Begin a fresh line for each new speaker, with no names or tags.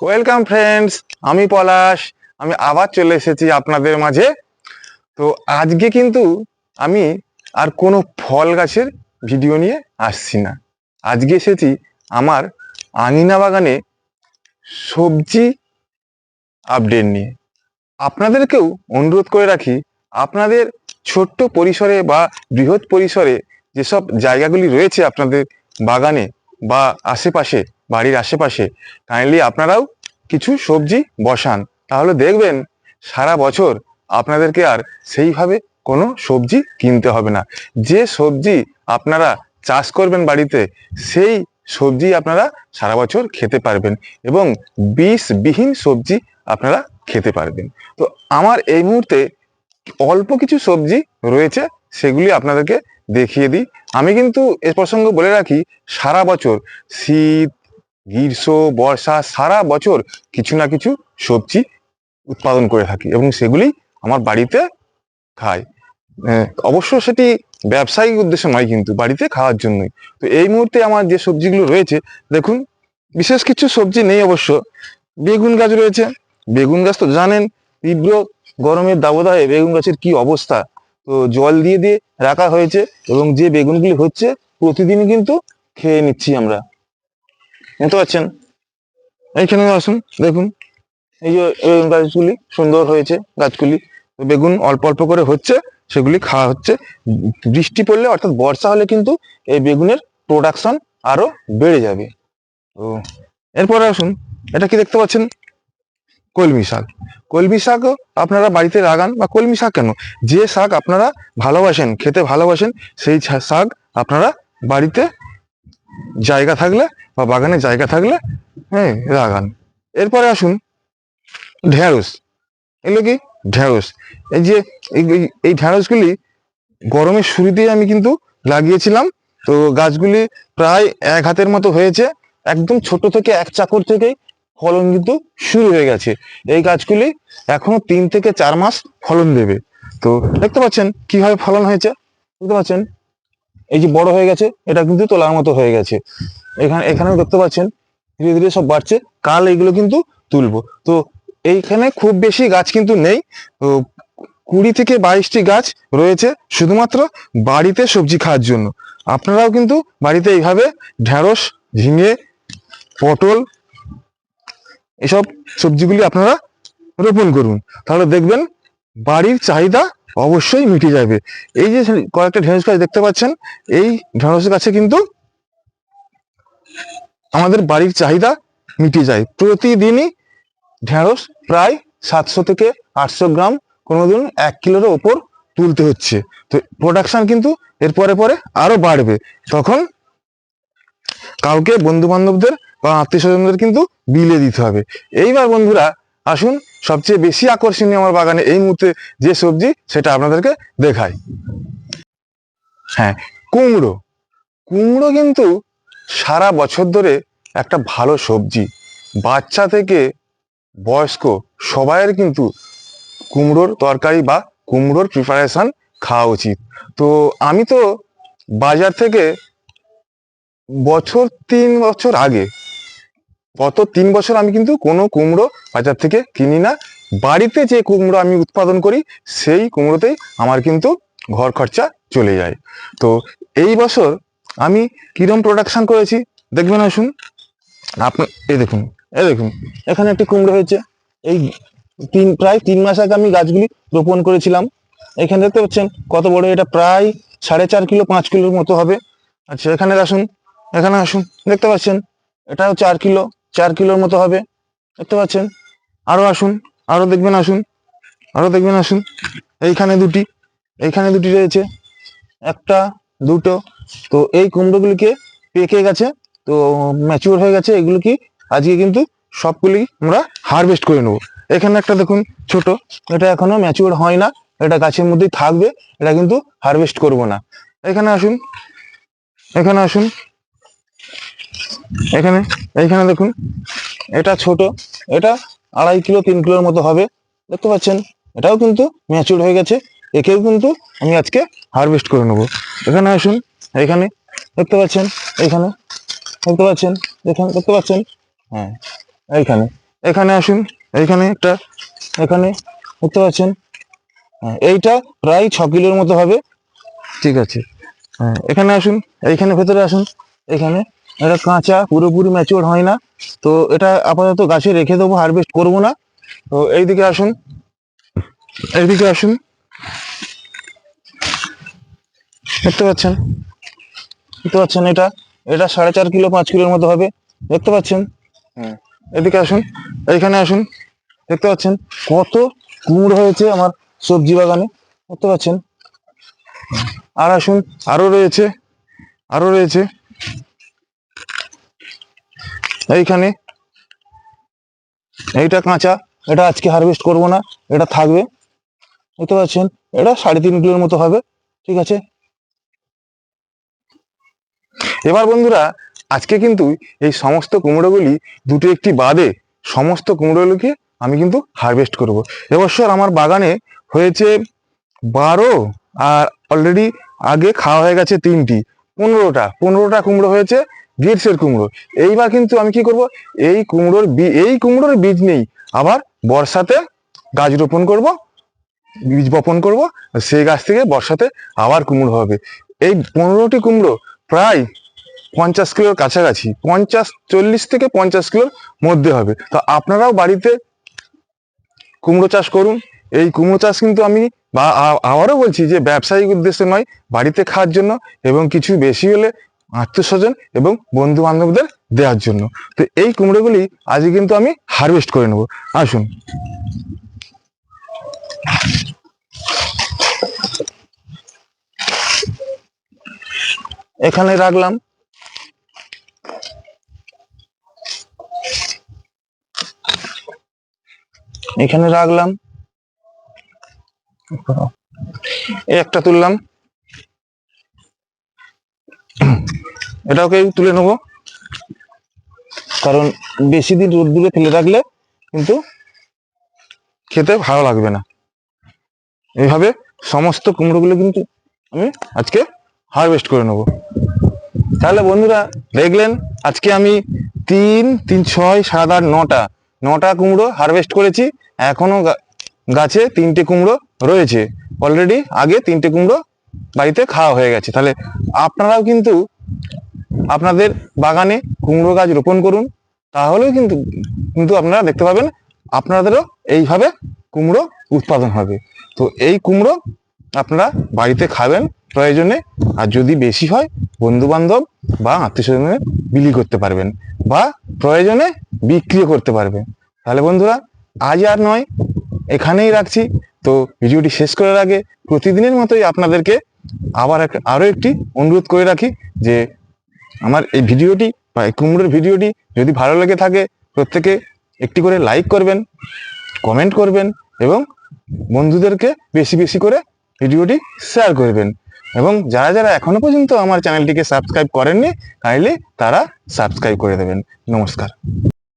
Welcome friends, আমি পলাশ। আমি আবার চলে এসেছি আপনাদের মাঝে। তো আজকে কিন্তু আমি আর কোনো ফল গাছের ভিডিও নিয়ে আসছি না। আজকে এসেছি আমার আঙিনা বাগানে সবজি আপডেট নিয়ে। আপনাদেরকেও অনুরোধ করে রাখি, আপনাদের ছোট্ট পরিসরে বা বৃহৎ পরিসরে যেসব জায়গাগুলি রয়েছে আপনাদের বাগানে বা আশেপাশে, বাড়ির আশেপাশে, কাইন্ডলি আপনারাও কিছু সবজি বসান। তাহলে দেখবেন সারা বছর আপনাদেরকে আর সেইভাবে কোনো সবজি কিনতে হবে না। যে সবজি আপনারা চাষ করবেন বাড়িতে, সেই সবজি আপনারা সারা বছর খেতে পারবেন এবং বিষবিহীন সবজি আপনারা খেতে পারবেন। তো আমার এই মুহূর্তে অল্প কিছু সবজি রয়েছে, সেগুলি আপনাদেরকে দেখিয়ে দিই। আমি কিন্তু এ প্রসঙ্গে বলে রাখি, সারা বছর শীত, গ্রীষ্ম, বর্ষা, সারা বছর কিছু না কিছু সবজি উৎপাদন করে থাকি এবং সেগুলি আমার বাড়িতে খাই। অবশ্য সেটি ব্যবসায়িক উদ্দেশ্য নয়, কিন্তু বাড়িতে খাওয়ার জন্যই। তো এই মুহূর্তে আমার যে সবজিগুলো রয়েছে, দেখুন, বিশেষ কিছু সবজি নেই অবশ্য। বেগুন গাছ রয়েছে। বেগুন গাছ তো জানেন, তীব্র গরমের দাবদাহে বেগুন গাছের কি অবস্থা। তো জল দিয়ে দিয়ে রাখা হয়েছে এবং যে বেগুনগুলি হচ্ছে প্রতিদিনই কিন্তু খেয়ে নিচ্ছি আমরা। বুঝতে পারছেন? এইখানে আসুন, দেখুন, এই যে বেগুন গাছগুলি সুন্দর হয়েছে গাছগুলি। তো বেগুন অল্প অল্প করে হচ্ছে, সেগুলি খাওয়া হচ্ছে। বৃষ্টি পড়লে অর্থাৎ বর্ষা হলে কিন্তু এই বেগুনের প্রোডাকশন আরো বেড়ে যাবে। তো এরপরে আসুন, এটা কি দেখতে পাচ্ছেন? কলমি শাক। কলমি শাকও আপনারা বাড়িতে লাগান, বা কলমি শাক কেন, যে শাক আপনারা ভালোবাসেন, খেতে ভালোবাসেন, সেই শাক আপনারা বাড়িতে জায়গা থাকলে বা বাগানে জায়গা থাকলে, হ্যাঁ, লাগান। এরপরে আসুন, ঢেঁড়স। এগুলো কি? ঢেঁড়স। এই যে এই ঢেঁড়সগুলি গরমের শুরুতেই আমি কিন্তু লাগিয়েছিলাম। তো গাছগুলি প্রায় এক হাতের মতো হয়েছে। একদম ছোট থেকে, এক চাকর থেকেই ফলন কিন্তু শুরু হয়ে গেছে। এই গাছগুলি এখনো 3 থেকে 4 মাস ফলন দেবে। তো দেখতে পাচ্ছেন কিভাবে ফলন হয়েছে, বুঝতে পারছেন? এই যে বড় হয়ে গেছে, এটা কিন্তু তোলার মতো হয়ে গেছে। এখানেও দেখতে পাচ্ছেন ধীরে ধীরে সব বাড়ছে। কাল এগুলো কিন্তু তুলবো। তো এইখানে খুব বেশি গাছ কিন্তু নেই। তো 20 থেকে 22টি গাছ রয়েছে শুধুমাত্র বাড়িতে সবজি খাওয়ার জন্য। আপনারাও কিন্তু বাড়িতে এইভাবে ঢেঁড়স, ঝিঙে, পটল, এসব সবজিগুলি আপনারা রোপণ করুন। তাহলে দেখবেন বাড়ির চাহিদা অবশ্যই মিটে যাবে। এই যে কয়েকটা ঢেঁড়স গাছ দেখতে পাচ্ছেন, এই ঢেঁড়স গাছে কিন্তু আমাদের বাড়ির চাহিদা মিটে যায়। প্রতিদিনই ঢেঁড়স প্রায় 700 থেকে 800 গ্রাম, কোনোদিন 1 কিলোর ওপর তুলতে হচ্ছে। তো প্রোডাকশন কিন্তু এর পরে পরে আরো বাড়বে। তখন কাউকে, বন্ধু বান্ধবদের বা আত্মীয় স্বজনদের কিন্তু বিলে দিতে হবে। এইবার বন্ধুরা আসুন, সবচেয়ে বেশি আকর্ষণীয় আমার বাগানে এই মুহূর্তে যে সবজি, সেটা আপনাদেরকে দেখাই। হ্যাঁ, কুমড়ো। কুমড়ো কিন্তু সারা বছর ধরে একটা ভালো সবজি। বাচ্চা থেকে বয়স্ক সবাইয়ের কিন্তু কুমড়োর তরকারি বা কুমড়োর প্রিপারেশন খাওয়া উচিত। তো আমি তো বাজার থেকে 3 বছর আগে, গত 3 বছর আমি কিন্তু কোনো কুমড়ো বাজার থেকে কিনি না। বাড়িতে যে কুমড়ো আমি উৎপাদন করি, সেই কুমড়োতেই আমার কিন্তু ঘর খরচা চলে যায়। তো এই বছর আমি কিরম প্রোডাকশন করেছি দেখবেন, আসুন। আপনি এই দেখুন, এই দেখুন, এখানে একটি কুমড়ো হয়েছে। এই প্রায় 3 মাস আগে আমি গাছগুলি রোপণ করেছিলাম। এখানে দেখতে পাচ্ছেন কত বড়, এটা প্রায় 4.5 কিলো 5 কিলোর মতো হবে। আচ্ছা, এখানে আসুন, এখানে আসুন, দেখতে পাচ্ছেন এটাও 4 কিলো 4 কিলোর মতো হবে, দেখতে পাচ্ছেন। আরো আসুন, আরো দেখবেন, আসুন, আরো দেখবেন, আসুন। এইখানে দুটি, এইখানে দুটি রয়েছে, একটা, দুটো। তো এই কুমড়োগুলিকে পেকে গেছে, তো ম্যাচিওর হয়ে গেছে। এগুলো কি আজকে কিন্তু সবগুলি আমরা হারভেস্ট করে নেবো। এখানে একটা দেখুন ছোট, এটা এখনো ম্যাচিওর হয় না, এটা গাছের মধ্যেই থাকবে, এটা কিন্তু হারভেস্ট করব না। এখানে আসুন, এখানে আসুন, এখানে, এইখানে দেখুন, এটা ছোট, এটা 2.5 কিলো 3 কিলোর মতো হবে, দেখতে পাচ্ছেন। এটাও কিন্তু ম্যাচিওর হয়ে গেছে, একেও কিন্তু আমি আজকে হারভেস্ট করে নেবো। এখানে আসুন, এখানে দেখতে পাচ্ছেন, এইখানে দেখতে পাচ্ছেন, এখানে দেখতে পাচ্ছেন, হ্যাঁ, এইখানে এখানে আসুন, এইখানে একটা, এখানে দেখতে পাচ্ছেন, হ্যাঁ, এইটা প্রায় 6 কিলোর মতো হবে। ঠিক আছে, হ্যাঁ, এখানে আসুন, এইখানে ভেতরে আসুন। এখানে এটা কাঁচা, পুরোপুরি ম্যাচিওর হয় না, তো এটা আপাতত গাছে রেখে দেবো, হারভেস্ট করব না। তো এইদিকে আসুন, এইদিকে আসুন, দেখতে পাচ্ছেন, দেখতে পাচ্ছেন, এটা এটা 4.5 কিলো 5 কিলোর মতো হবে, দেখতে পাচ্ছেন। হ্যাঁ, এদিকে আসুন, এইখানে আসুন, দেখতে পাচ্ছেন কত কুমড়ো হয়েছে আমার সবজি বাগানে, দেখতে পাচ্ছেন। আর আসুন, আরো রয়েছে, আরো রয়েছে এইখানে। এইটা কাঁচা, এটা আজকে হারভেস্ট করব না, এটা থাকবে, দেখতে পাচ্ছেন। এটা 3.5 কিলোর মতো হবে। ঠিক আছে, এবার বন্ধুরা, আজকে কিন্তু এই সমস্ত কুমড়োগুলি দুটো একটি বাদে সমস্ত কুমড়োগুলিকে আমি কিন্তু হারভেস্ট করব। এবছর আমার বাগানে হয়েছে 12, আর অলরেডি আগে খাওয়া হয়ে গেছে 3টি, 15টা কুমড়ো হয়েছে গ্রিলসের কুমড়ো। এইবার কিন্তু আমি কি করব, এই কুমড়োর বীজ নেই, আবার বর্ষাতে গাছ রোপণ করব, বীজ বপন করব, সেই গাছ থেকে বর্ষাতে আবার কুমড়ো হবে। এই 15টি কুমড়ো প্রায় 50 কিলোর কাছাকাছি, 40 থেকে 50 কিলোর মধ্যে হবে। তো আপনারাও বাড়িতে কুমড়ো চাষ করুন। এই কুমড়ো চাষ কিন্তু আমি আবারও বলছি যে ব্যবসায়িক উদ্দেশ্যে নয়, বাড়িতে খাওয়ার জন্য, এবং কিছু বেশি হলে আত্মীয় স্বজন এবং বন্ধু বান্ধবদের দেওয়ার জন্য। তো এই কুমড়োগুলি আজকে কিন্তু আমি হারভেস্ট করে নেব। আসুন, এখানে রাখলাম, এখানে রাখলাম, এই একটা তুললাম, এটাকে তুলে নেবো, কারণ বেশি দিন রোদ্দুরে ফেলে রাখলে কিন্তু খেতে ভালো লাগবে না। এইভাবে সমস্ত কুমড়োগুলো কিন্তু আমি আজকে হারভেস্ট করে নেব। তাহলে বন্ধুরা, দেখলেন আজকে আমি 3, 3, 6, 7, 8, 9টা কুমড়ো হারভেস্ট করেছি। এখনো গাছে 3টে কুমড়ো রয়েছে, অলরেডি আগে 3টে কুমড়ো বাড়িতে খাওয়া হয়ে গেছে। তাহলে আপনারাও কিন্তু আপনাদের বাগানে কুমড়ো গাছ রোপণ করুন, তাহলেও কিন্তু কিন্তু আপনারা দেখতে পাবেন আপনাদেরও এইভাবে কুমড়ো উৎপাদন হবে। তো এই কুমড়ো আপনারা বাড়িতে খাবেন প্রয়োজনে, আর যদি বেশি হয় বন্ধু বান্ধব বা আত্মীয় স্বজনে বিলি করতে পারবেন, বা প্রয়োজনে বিক্রিও করতে পারবেন। তাহলে বন্ধুরা, আজ আর নয়, এখানেই রাখছি। তো ভিডিওটি শেষ করার আগে প্রতিদিনের মতোই আপনাদেরকে আরো একটি অনুরোধ করে রাখি যে আমার এই ভিডিওটি বা এই কুমড়োর ভিডিওটি যদি ভালো লেগে থাকে, প্রত্যেকে একটি করে লাইক করবেন, কমেন্ট করবেন, এবং বন্ধুদেরকে বেশি বেশি করে ভিডিওটি শেয়ার করবেন। এবং যারা যারা এখনো পর্যন্ত আমার চ্যানেলটিকে সাবস্ক্রাইব করেননি, কাইন্ডলি তারা সাবস্ক্রাইব করে দেবেন। নমস্কার।